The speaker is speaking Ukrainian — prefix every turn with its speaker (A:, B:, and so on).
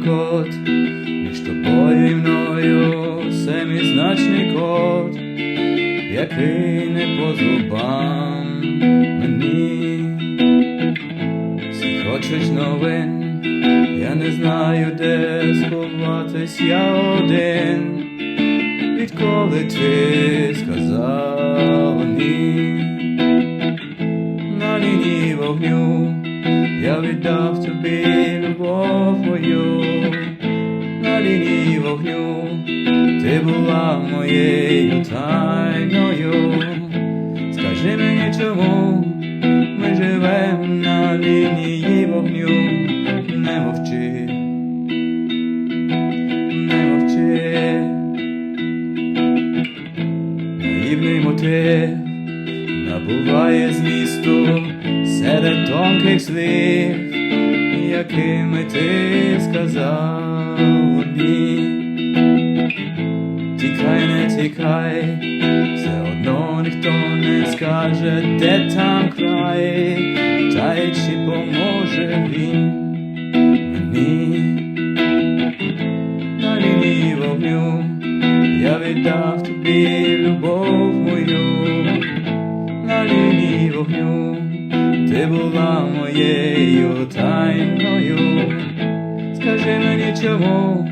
A: код, між тобою і мною семизначний код, який не по зубам мені. Всі хочуть новин, я не знаю, де сховатись, я один. Відколи ти сказала ні, на лінії вогню я віддав тобі любов мою. На лінії вогню ти була моєю тайною. Скажи мені, чому ми живем на лінії вогню? Не мовчи, не мовчи. Наївний мотив набуває змісту серед тонких слів, якими ти сказав ні. Тікай, не тікай, все одно ніхто не скаже, де там край, та й чи поможе він мені. На лінії вогню я віддав тобі любов мою. На лінії вогню ти була моєю тайною. Скажи мені, чому